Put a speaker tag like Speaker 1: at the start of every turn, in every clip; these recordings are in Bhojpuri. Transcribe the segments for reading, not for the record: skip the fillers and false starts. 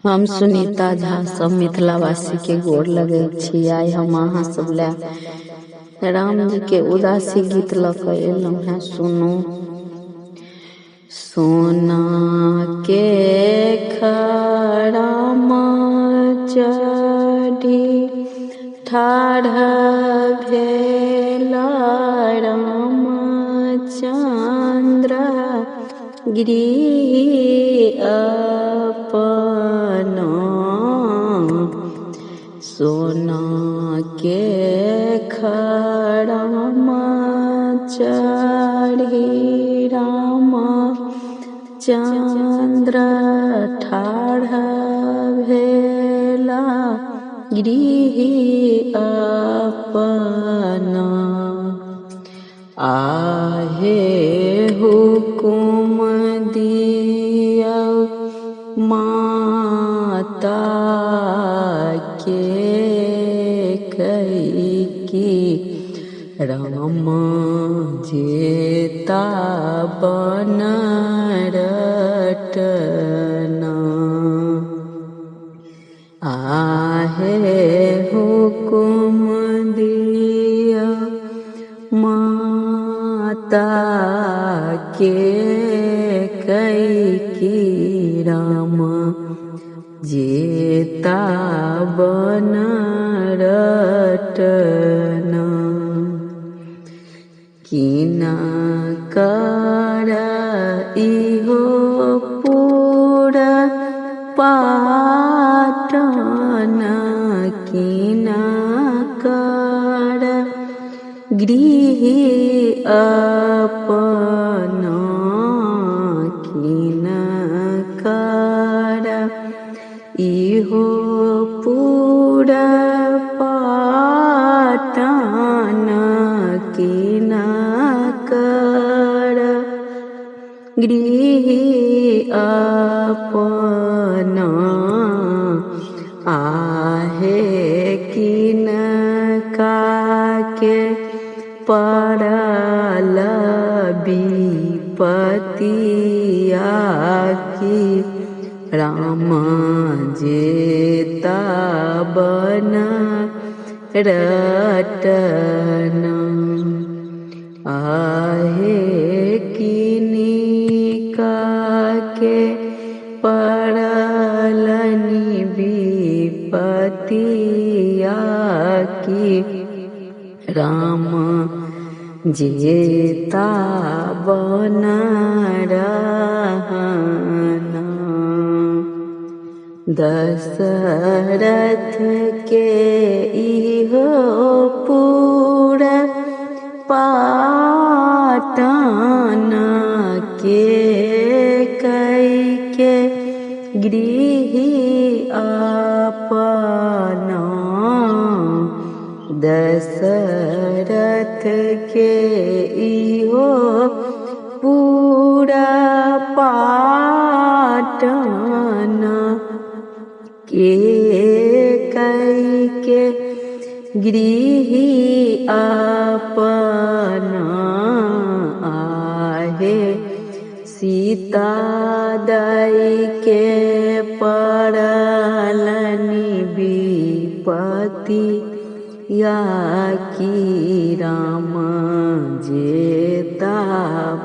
Speaker 1: हम सुनीता झा सब मिथिलावासी के गोर लगे छी। आइ हम अहाँ सब ला राम जी के उदासी गीत ल के एलहुं हैं। सुनू। सोना के खड़म चढ़ी ठाढ़ भेला रामचंद्र गृह अपना। सोना के खड़म चढ़ी रामचंद्र ठाढ़ भेला गृह अपना। आहे हुकुम दिया माता के कैकी राम जेता बन रटना। आहे हुकुम दिया माता के कैकी राम जेता बन रटना। किना कर इहो पूरा पाटन किना कर गृह अपना। किना कर इहो पूरा पाटन किना कर गृह अपना। आहे किना के पड़ल विपतिया की राम जेता बन रटना। आहे किनिका के पड़लनि विपतिया की राम जेता बन रहना। दशरथ के इहो पूरा पाटन के कैके गृह अपना। दशरथ के इहो पूरा पाटन के कैके गृह अपना। आहे सीता दाई के पड़लनि विपति या की राम जेता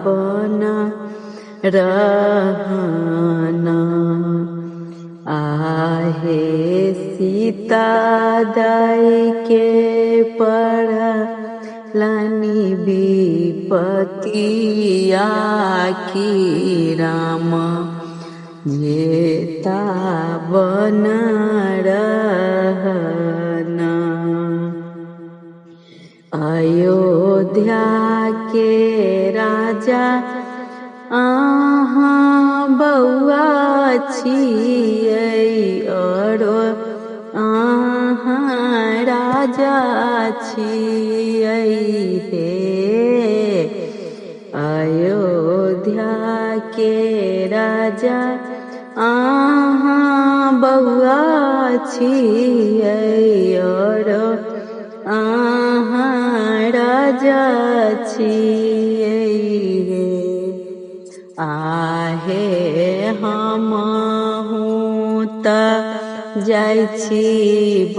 Speaker 1: बन रहना। आहे सीता दाई के पड़लनि विपतिया की राम जेता बन रहना। अयोध्या के राजा अहाँ बौआ छियै औरो अहाँ राजा छियै हे। अयोध्या के राजा अहाँ बौआ छियै औरो अहाँ राजा छियै हे। आहे हमहु त जाइ छी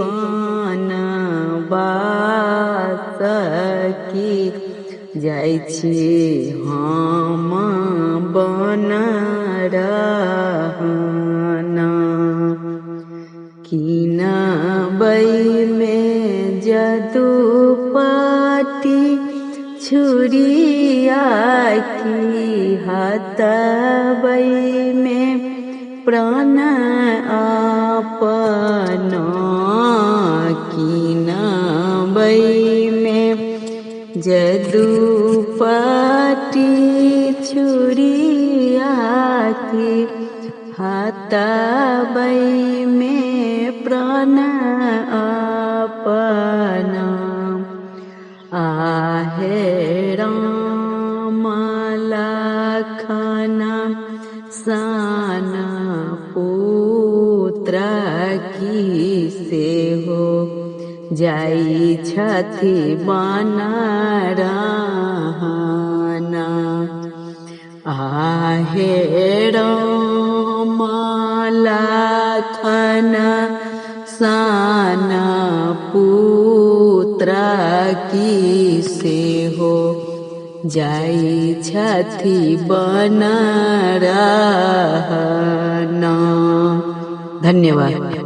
Speaker 1: बनबास की जाइ छी हम बन रहना किनबै में जदुपटी छुरिया की हतबै में प्राण अपना किनबै में जदुपटी छुरिया की हतबै में प्राण अपना आहे राम लखन सन पुत्र की सेहो जाइ छथि बन रहना आहे राम लखन सन पुत्र की सेहो जाइ छथि बन रहना। धन्यवाद।